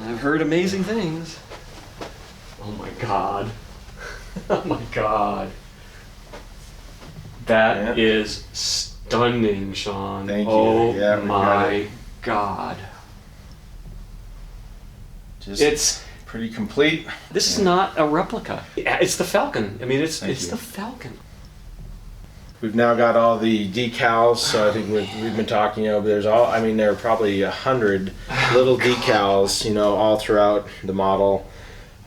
I've heard amazing things. Oh my god. Oh my god. That is stunning, Sean. Thank you. Oh Yeah, my god. It's pretty complete. This is not a replica. It's the Falcon. I mean, it's the Falcon. We've now got all the decals, so I think we've been talking, there's all, I mean, there are probably 100 little decals, all throughout the model.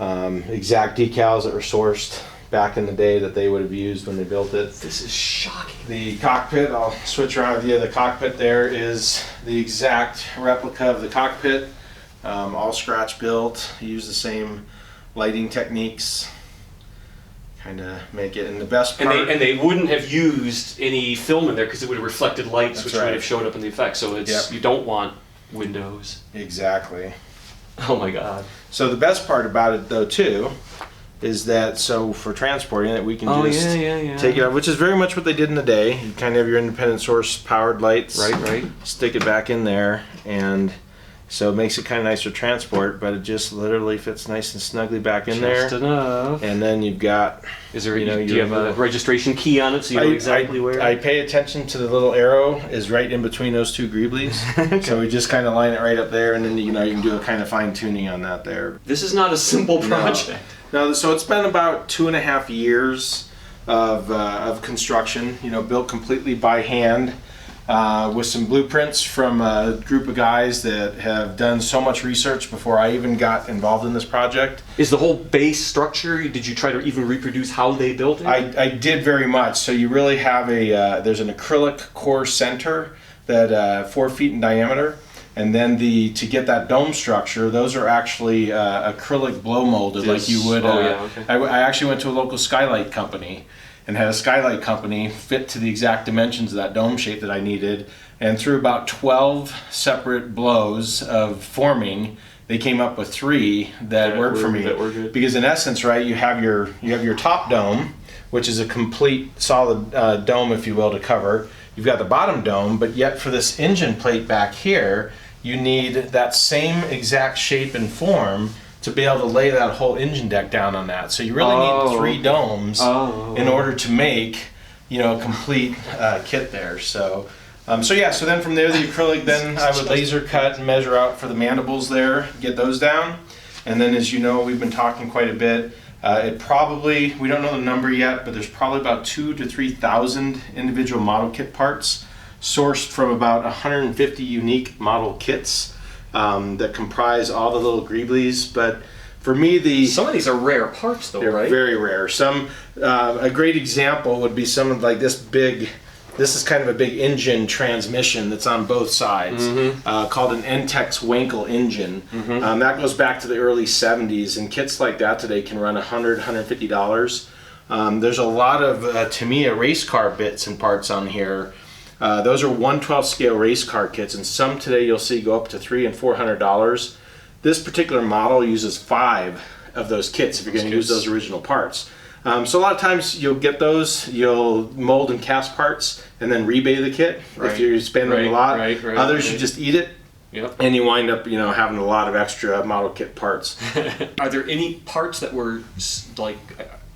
Exact decals that were sourced back in the day that they would have used when they built it. This is shocking. The cockpit, I'll switch around with you. The cockpit there is the exact replica of the cockpit, all scratch built, use the same lighting techniques. Kind of make it, and the best part. And they wouldn't have used any film in there because it would have reflected lights, which would have showed up in the effect. So it's you don't want windows. Exactly. Oh my god. So the best part about it, though, too, is that for transporting it, we can just take it out, which is very much what they did in the day. You kind of have your independent source powered lights. Right. Stick it back in there, and so it makes it kind of nice for transport, but it just literally fits nice and snugly back in there. Just enough. And then you've got... Is there, do you have a registration key on it so you know exactly where? I pay attention to the little arrow is right in between those two greeblies. So we just kind of line it right up there, and then you can do a kind of fine tuning on that there. This is not a simple project. No, so it's been about 2.5 years of construction, built completely by hand. With some blueprints from a group of guys that have done so much research before I even got involved in this project. Is the whole base structure, did you try to even reproduce how they built it? I did very much. So you really have there's an acrylic core center that 4 feet in diameter. And then to get that dome structure, those are actually acrylic blow molded like you would. I actually went to a local skylight company and had a skylight company fit to the exact dimensions of that dome shape that I needed. And through about 12 separate blows of forming, they came up with 3 that worked for me. That were good. Because in essence, right, you have your top dome, which is a complete solid dome, if you will, to cover. You've got the bottom dome, but yet for this engine plate back here, you need that same exact shape and form to be able to lay that whole engine deck down on that. So you really need 3 domes in order to make, a complete kit there. So then from there, the acrylic, then I would laser cut and measure out for the mandibles there, get those down. And then, as you know, we've been talking quite a bit. We don't know the number yet, but there's probably about 2,000 to 3,000 individual model kit parts sourced from about 150 unique model kits. That comprise all the little greeblies, but for me some of these are rare parts though, right? Very rare. Some a great example would be some of like this big. This is kind of a big engine transmission that's on both sides, called an Entex Wankel engine. That goes back to the early 70s, and kits like that today can run $100, $150. There's a lot of Tamiya race car bits and parts on here. Those are 1/12 scale race car kits, and some today you'll see go up to $300 and $400. This particular model uses 5 of those kits if you're going to use those original parts. So a lot of times you'll get those, you'll mold and cast parts, and then rebay the kit if you're spending a lot. Others you just eat it, and you wind up having a lot of extra model kit parts. Are there any parts that were like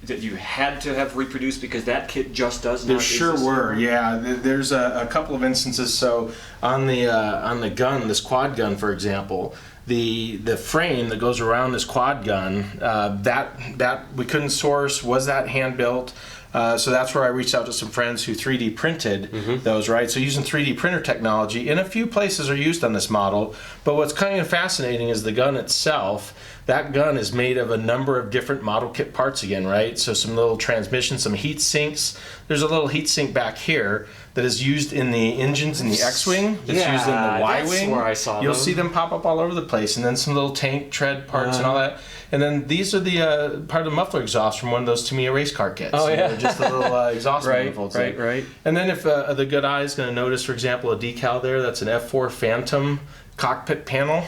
that you had to have reproduced because that kit just does not There exist sure were, anymore? yeah. There's a couple of instances. So on the gun, this quad gun, for example, the frame that goes around this quad gun, that we couldn't source. Was that hand built? So that's where I reached out to some friends who 3D printed those, right? So using 3D printer technology, in a few places are used on this model, but what's kind of fascinating is the gun itself. That gun is made of a number of different model kit parts again, right? So some little transmissions, some heat sinks. There's a little heat sink back here that is used in the engines in the X-Wing. It's used in the Y-Wing. Where I saw You'll see them pop up all over the place. And then some little tank tread parts and all that. And then these are the part of the muffler exhaust from one of those Tamiya race car kits. Oh, yeah. Just a little exhaust manifold. Right. And then if the good eye is going to notice, for example, a decal there, that's an F4 Phantom cockpit panel,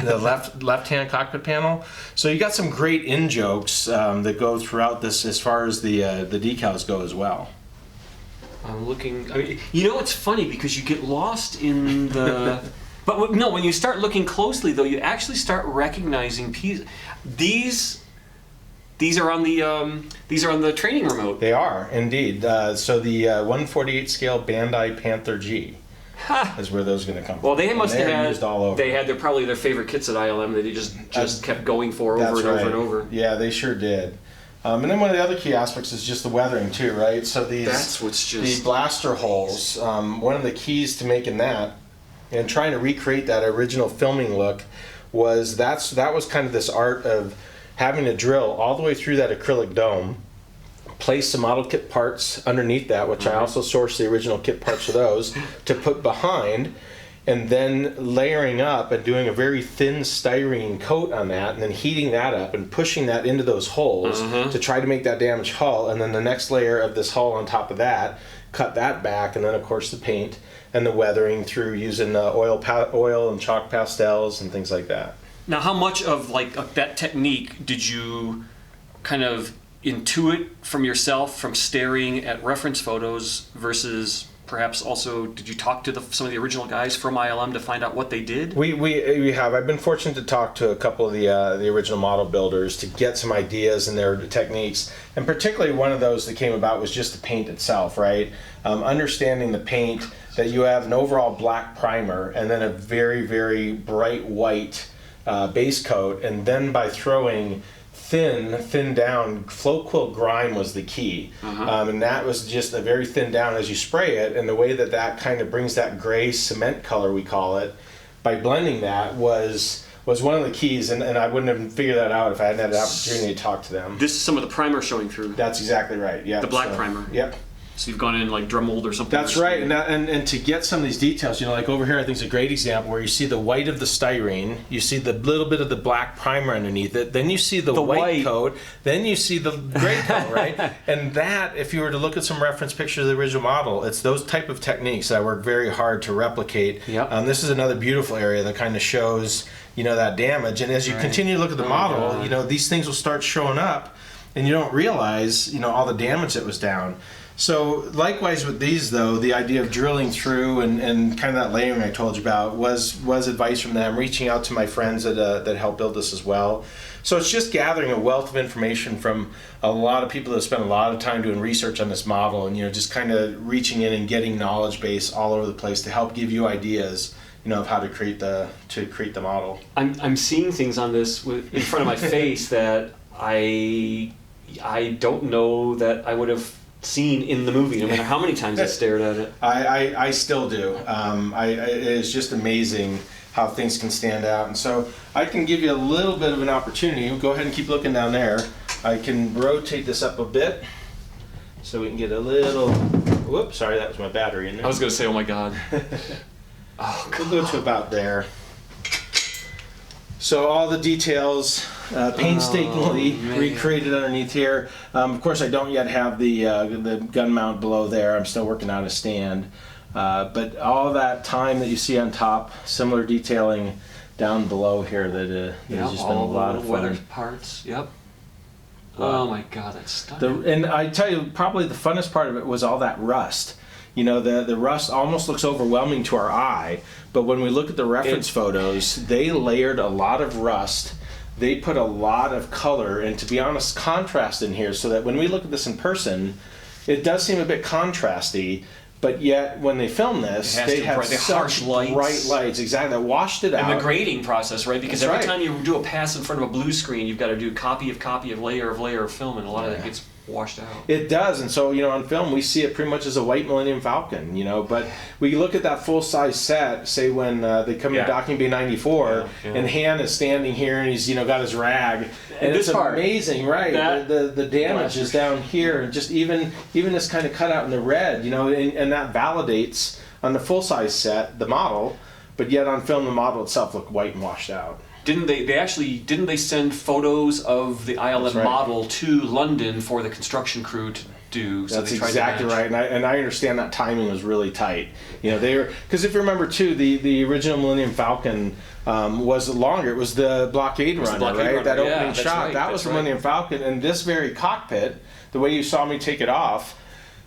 the left-hand cockpit panel. So you got some great in-jokes that go throughout this as far as the decals go as well. I'm looking. I mean, it's funny because you get lost in the But no, when you start looking closely, though, you actually start recognizing pieces. These are on the training remote. They are indeed. So the 1/48 scale Bandai Panther G is where those are going to come from. Well, they must have had used all over. They had probably their favorite kits at ILM that they just kept going for over and over and over. Yeah, they sure did. And then one of the other key aspects is just the weathering too, right? So That's what's just the blaster holes. One of the keys to making that and trying to recreate that original filming look was that was kind of this art of having to drill all the way through that acrylic dome, place some model kit parts underneath that, which I also sourced the original kit parts for those, to put behind, and then layering up and doing a very thin styrene coat on that, and then heating that up and pushing that into those holes to try to make that damaged hull, and then the next layer of this hull on top of that, cut that back, and then of course the paint and the weathering through using oil and chalk pastels and things like that. Now, how much of that technique did you kind of intuit from yourself from staring at reference photos versus perhaps also did you talk to some of the original guys from ILM to find out what they did? We have. I've been fortunate to talk to a couple of the original model builders to get some ideas and their techniques, and particularly one of those that came about was just the paint itself, right? Understanding the paint, that you have an overall black primer and then a very, very bright white base coat, and then by throwing thin down, float quilt grime was the key, and that was just a very thin down as you spray it, and the way that kind of brings that gray cement color, we call it, by blending that was one of the keys, and I wouldn't have figured that out if I hadn't had the opportunity to talk to them. This is some of the primer showing through. That's exactly right, yeah. The black primer. Yep. So you've gone in like drum mold or something. That's right, and to get some of these details, like over here, I think is a great example where you see the white of the styrene, you see the little bit of the black primer underneath it, then you see the white coat, then you see the gray coat, right? And that, if you were to look at some reference pictures of the original model, it's those type of techniques that work very hard to replicate. Yep. This is another beautiful area that kind of shows, that damage, and as you continue to look at the model, these things will start showing up, and you don't realize, all the damage that was down. So likewise with these, though, the idea of drilling through and kind of that layering I told you about was advice from them, reaching out to my friends that helped build this as well. So it's just gathering a wealth of information from a lot of people that spent a lot of time doing research on this model, and just kind of reaching in and getting knowledge base all over the place to help give you ideas, of how to create the model. I'm seeing things on this in front of my face that I don't know that I would have seen in the movie, no matter how many times I stared at it. I still do. It is just amazing how things can stand out. And so I can give you a little bit of an opportunity. Go ahead and keep looking down there. I can rotate this up a bit so we can get a little... Whoops, sorry, that was my battery in there. I was going to say, oh my God. Oh, God. We'll go to about there. So all the details painstakingly recreated underneath here. Of course, I don't yet have the gun mount below there. I'm still working out a stand. But all that time that you see on top, similar detailing down below here that has just been a lot of fun. Weathered parts, yep. Oh my God, that's stunning. And I tell you, probably the funnest part of it was all that rust. The rust almost looks overwhelming to our eye, but when we look at the reference photos, they layered a lot of rust. They put a lot of color and, to be honest, contrast in here, so that when we look at this in person, it does seem a bit contrasty, but yet when they filmed this, they had such bright lights, exactly, that washed it out. And the grading process, right? Because every time you do a pass in front of a blue screen, you've got to do copy of layer of film, and a lot of that gets washed out. It does, and so on film we see it pretty much as a white Millennium Falcon, but we look at that full-size set, say when they come in docking bay 94, and Han is standing here and he's got his rag, and it's amazing, right? The damage is down here, and just even this kind of cutout in the red, and that validates on the full-size set the model, but yet on film the model itself looked white and washed out. Didn't they send photos of the ILM model to London for the construction crew to do? So that's exactly right, and I understand that timing was really tight. They were, because if you remember too, the original Millennium Falcon was longer. It was the blockade runner, right? That opening shot, that was the Millennium Falcon, and this very cockpit, the way you saw me take it off,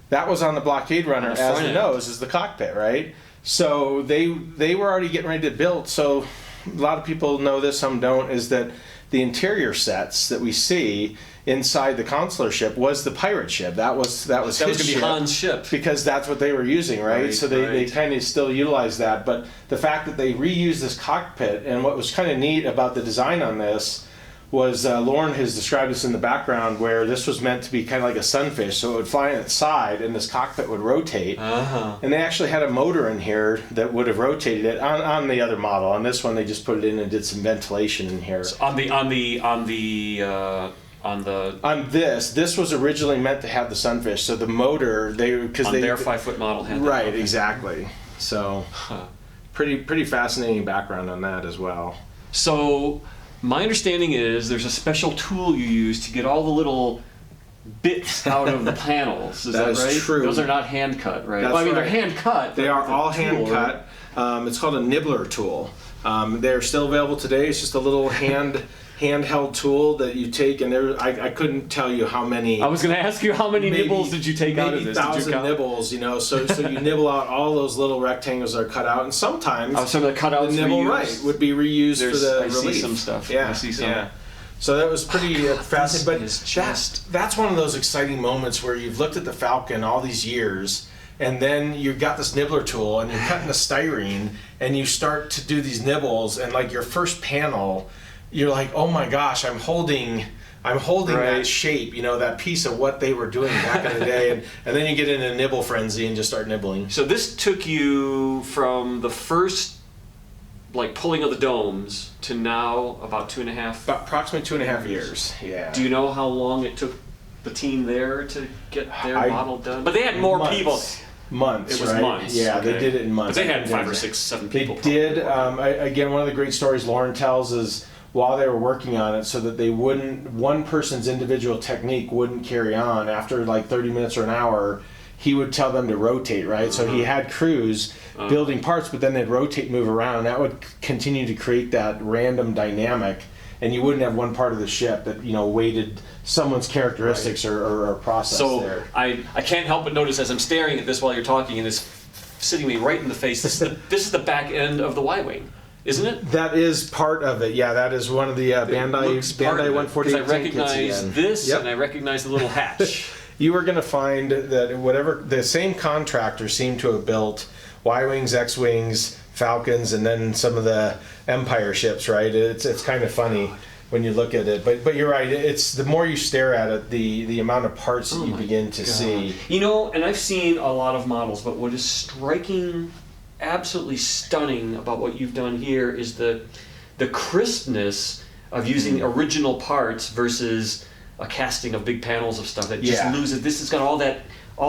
that was on the blockade runner as the nose, as the cockpit, right? So they were already getting ready to build. So a lot of people know this, some don't, is that the interior sets that we see inside the consular ship was the pirate ship. That was his going to be ship, Han's ship. because that's what they were using, right? So they kind of still utilize that. But the fact that they reused this cockpit, and what was kind of neat about the design on this was Lauren has described this in the background, where this was meant to be kind of like a sunfish, so it would fly on its side and this cockpit would rotate. And they actually had a motor in here that would have rotated it on the other model. On this one, they just put it in and did some ventilation in here. So on this was originally meant to have the sunfish, so the motor their 5-foot model had that. Right, exactly. So pretty fascinating background on that as well. So my understanding is there's a special tool you use to get all the little bits out of the panels. Is that is right? true. Those are not hand cut, right? That's well, I mean, right. they're hand cut. They are all tool, hand cut. It's called a nibbler tool. They're still available today. It's just a little handheld tool that you take, and I couldn't tell you how many. I was going to ask you, how many nibbles did you take out of this? Maybe 1,000 nibbles, you know. So you nibble out all those little rectangles that are cut out, and sometimes some of the cutouts the nibble would be reused for the relief. I see some stuff. Yeah, I see some. Yeah. So that was pretty fascinating. But that's one of those exciting moments where you've looked at the Falcon all these years, and then you've got this nibbler tool, and you're cutting the styrene, and you start to do these nibbles, and like your first panel, you're like, oh my gosh, I'm holding that shape, you know, that piece of what they were doing back in the day, and then you get in a nibble frenzy and just start nibbling. So this took you from the first, like, pulling of the domes to now about 2.5? Approximately 2.5 years, yeah. Do you know how long it took the team there to get their model done? But they had more people. Months. It was right? months. Yeah, okay. They did it in months. But they had 5 or 6, 7 people. They did. Again, one of the great stories Lauren tells is while they were working on it, so that they wouldn't, one person's individual technique wouldn't carry on after like 30 minutes or an hour. He would tell them to rotate, right? So he had crews building parts, but then they'd rotate, move around. That would continue to create that random dynamic, and you wouldn't have one part of the ship that, you know, weighted someone's characteristics or process there. So I can't help but notice as I'm staring at this while you're talking, and it's sitting me right in the face, this is the back end of the Y-Wing, isn't it? That is part of it, yeah. That is one of the Bandai 148 because I recognize this, and I recognize the little hatch. You were going to find that whatever the same contractor seemed to have built Y-wings, X-wings, Falcons, and then some of the Empire ships, right? It's kind of funny when you look at it, but you're right. It's the more you stare at it, the amount of parts that you begin to see. You know, and I've seen a lot of models, but what is striking, absolutely stunning about what you've done here is the crispness of using original parts versus a casting of big panels of stuff that just loses. This has got all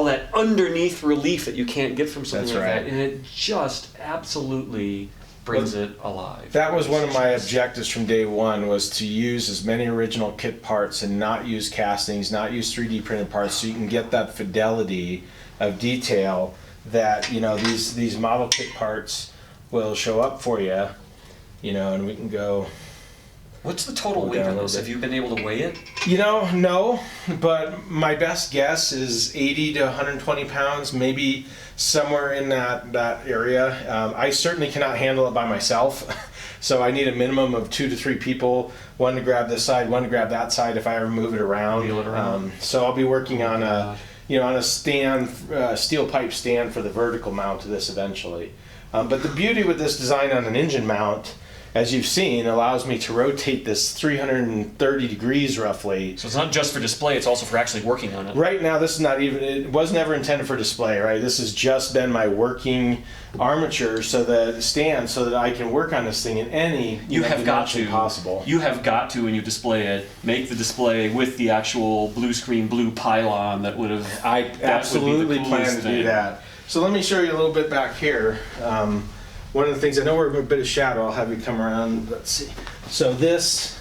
that underneath relief that you can't get from something that, and it just absolutely brings it alive. That was one of my objectives from day one, was to use as many original kit parts and not use castings, not use 3D printed parts, so you can get that fidelity of detail that, you know, these model kit parts will show up for you, you know, and we can go. What's the total weight on this? Have you been able to weigh it? You know, no, but my best guess is 80 to 120 pounds, maybe somewhere in that area. I certainly cannot handle it by myself, so I need a minimum of 2 to 3 people, one to grab this side, one to grab that side if I ever move it around. Wheel it around. So I'll be working on on a stand, steel pipe stand for the vertical mount of this eventually. But the beauty with this design on an engine mount, as you've seen, allows me to rotate this 330 degrees roughly. So it's not just for display, it's also for actually working on it. Right now, this is not even, it was never intended for display, right? This has just been my working armature, so that I can work on this thing in any dimension possible. You have got to, when you display it, make the display with the actual blue screen, blue pylon that would have. I absolutely plan to do that. So let me show you a little bit back here. One of the things, I know we're in a bit of shadow, I'll have you come around, let's see. So this,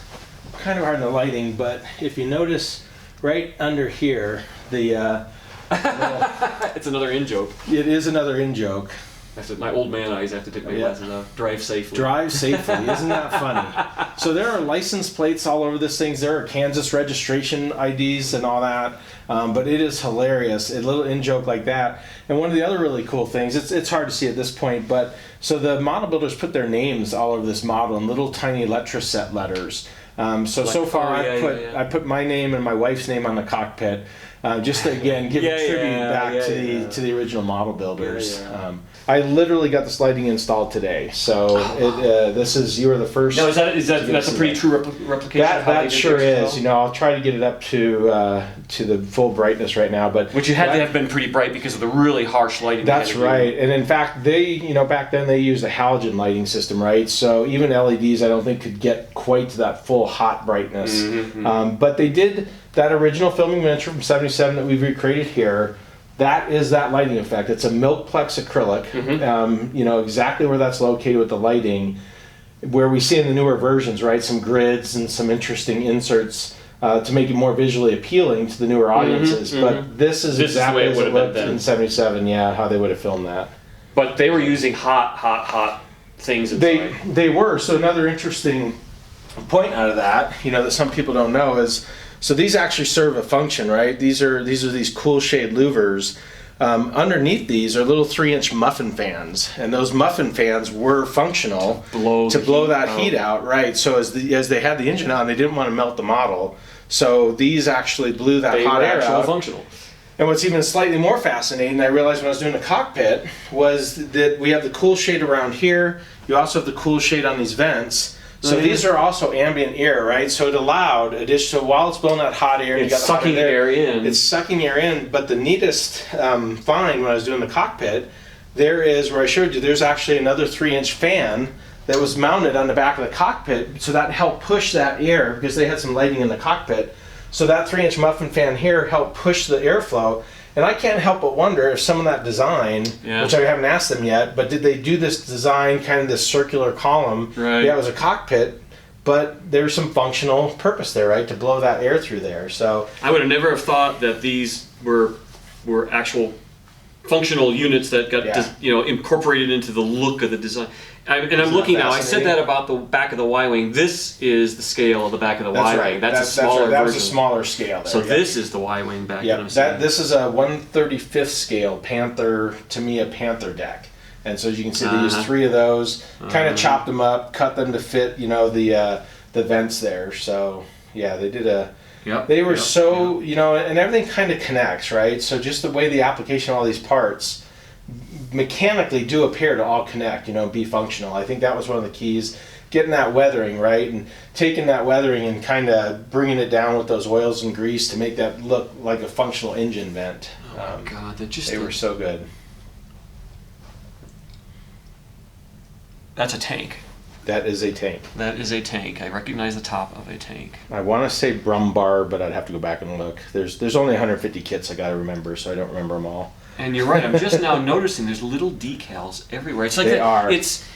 kind of hard in the lighting, but if you notice right under here, it's another in-joke. It is another in-joke. My old man eyes have to take my glasses off. Drive safely. Drive safely, isn't that funny? So there are license plates all over this thing. There are Kansas registration IDs and all that. But it is hilarious. A little in-joke like that. And one of the other really cool things, it's hard to see at this point, but so the model builders put their names all over this model in little tiny Letraset letters. So far I put my name and my wife's name on the cockpit, just to again give a tribute back to the original model builders. I literally got this lighting installed today, so you were the first. Now that's a pretty true replication. That sure is. You know, I'll try to get it up to the full brightness right now, but which you had to have been pretty bright because of the really harsh lighting. That's right, and in fact, back then they used a halogen lighting system, right? So even LEDs, I don't think could get quite to that full hot brightness. But they did that original filming miniature from '77 that we've recreated here. That is that lighting effect. It's a Milkplex acrylic. Exactly where that's located with the lighting, where we see in the newer versions, right? Some grids and some interesting inserts to make it more visually appealing to the newer audiences. But this is exactly as it looked in '77. Yeah, how they would have filmed that. But they were using hot things inside. They were. So another interesting point out of that, that some people don't know is. So these actually serve a function, right? These are these cool shade louvers. Underneath these are little 3-inch muffin fans, and those muffin fans were functional to blow that heat out, right? So as they had the engine on, they didn't want to melt the model, so these actually blew that hot air out. Functional. And what's even slightly more fascinating, I realized when I was doing the cockpit, was that we have the cool shade around here. You also have the cool shade on these vents. So these are also ambient air, right? So it allowed so while it's blowing that hot air, it's sucking air in. It's sucking air in. But the neatest find when I was doing the cockpit, there is where I showed you. There's actually another 3-inch fan that was mounted on the back of the cockpit, so that helped push that air because they had some lighting in the cockpit. So that 3-inch muffin fan here helped push the airflow. And I can't help but wonder if some of that design, which I haven't asked them yet, but did they do this design, kind of this circular column? Right. Yeah, it was a cockpit, but there's some functional purpose there, right, to blow that air through there. So I would have never have thought that these were actual functional units that got incorporated into the look of the design. And I'm looking now. I said that about the back of the Y-wing. This is the scale of the back of the Y-wing. Right. That's a smaller version. That was a smaller scale. There, so this is the Y-wing back. Yeah. This is a 1/35th scale Panther Tamiya Panther deck, and so as you can see, they used 3 of those. Kind of chopped them up, cut them to fit, the vents there. So yeah, they did a. Yep, they were and everything kind of connects, right? So just the way the application of all these parts mechanically do appear to all connect, be functional. I think that was one of the keys, getting that weathering, right? And taking that weathering and kind of bringing it down with those oils and grease to make that look like a functional engine vent. Oh my God, they were so good. That's a tank. That is a tank. That is a tank. I recognize the top of a tank. I want to say Brumbar, but I'd have to go back and look. There's only 150 kits I got to remember, so I don't remember them all. And you're right. I'm just now noticing there's little decals everywhere. It's like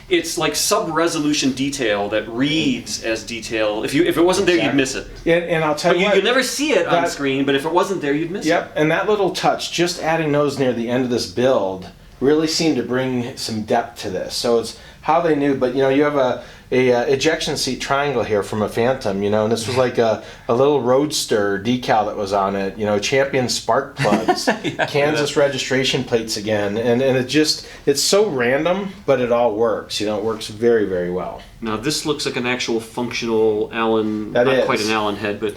It's like sub-resolution detail that reads as detail. If it wasn't there, you'd miss it. And I'll tell you what, you'd never see it on screen. But if it wasn't there, you'd miss it. Yep. And that little touch, just adding those near the end of this build, really seemed to bring some depth to this. So it's how they knew. But you have a ejection seat triangle here from a Phantom, and this was like a little Roadster decal that was on it, Champion spark plugs, Kansas registration plates again, and it's so random, but it all works, it works very, very well. Now this looks like an actual functional Allen, not quite an Allen head, but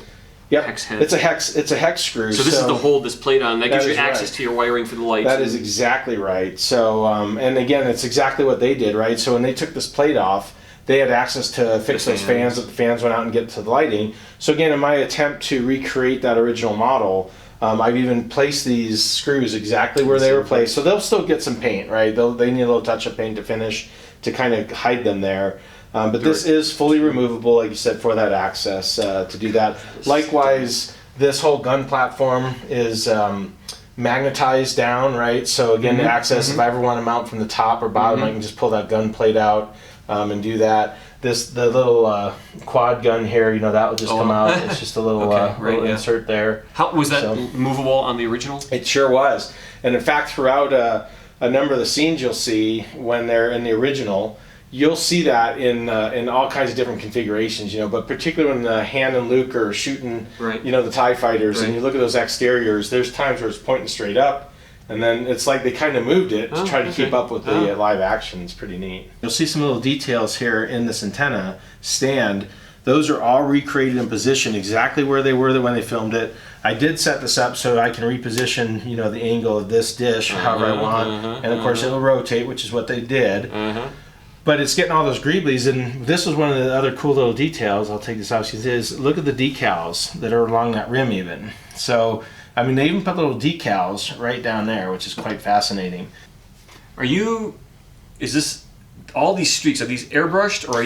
hex head. It's a hex screw. So this is to hold this plate on. That gives you access to your wiring for the lights. That is exactly right. So, and again, it's exactly what they did, right? So when they took this plate off, they had access to fix those fans that the fans went out and get to the lighting. So again, in my attempt to recreate that original model, I've even placed these screws exactly where they were placed. So they'll still get some paint, right? They need a little touch-up paint to finish to kind of hide them there. But this is fully removable, like you said, for that access to do that. Likewise, this whole gun platform is magnetized down, right? So again, the access, if I ever want to mount from the top or bottom, I can just pull that gun plate out and do that. The little quad gun here, that will just come out. It's just a little, insert there. How was that movable on the original? It sure was. And in fact, throughout a number of the scenes you'll see when they're in the original, you'll see that in all kinds of different configurations, you know, but particularly when Han and Luke are shooting, Right. you know, the TIE fighters, Right. and you look at those exteriors, there's times where it's pointing straight up, and then it's like they kind of moved it to try to keep up with the live action. It's pretty neat. You'll see some little details here in this antenna stand. Those are all recreated in position exactly where they were when they filmed it. I did set this up so I can reposition, you know, the angle of this dish however I want, and of course it'll rotate, which is what they did. But it's getting all those greeblies, and this was one of the other cool little details. I'll take this out. Is look at the decals that are along that rim even. So I mean, they even put little decals right down there, which is quite fascinating. Is this all these streaks? Are these airbrushed, or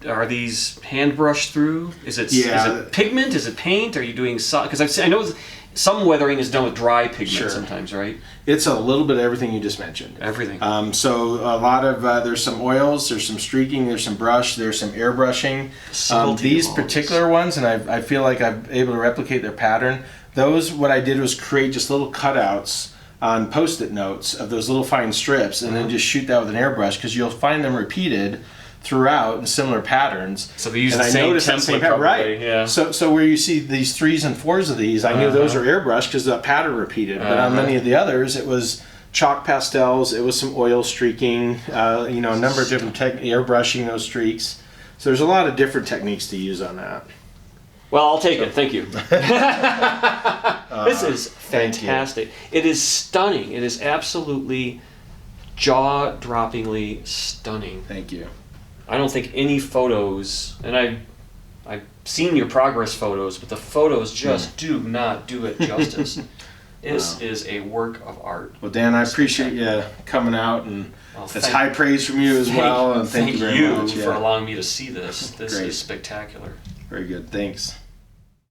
are these hand brushed through? Is it pigment? Is it paint? Are you doing because I know some weathering is done with dry pigment sometimes, right? It's a little bit of everything you just mentioned. Everything. So a lot of there's some oils, there's some streaking, there's some brush, there's some airbrushing. These particular ones, and I feel like I'm able to replicate their pattern. Those, what I did was create just little cutouts on Post-it notes of those little fine strips, and then just shoot that with an airbrush, because you'll find them repeated throughout in similar patterns. So they use the same template, pattern, right? Probably, yeah. So where you see these 3s and 4s of these, I knew those are airbrushed because the pattern repeated. But on many of the others, it was chalk pastels. It was some oil streaking. You know, a number of different airbrushing those streaks. So there's a lot of different techniques to use on that. Well, I'll take it. Thank you. This is fantastic. It is stunning. It is absolutely jaw-droppingly stunning. Thank you. I don't think any photos, and I've seen your progress photos, but the photos just do not do it justice. This is a work of art. Well, Dan, I appreciate you coming out, and it's high praise from you as well. And thank you very much for allowing me to see this. This is spectacular. Very good. Thanks.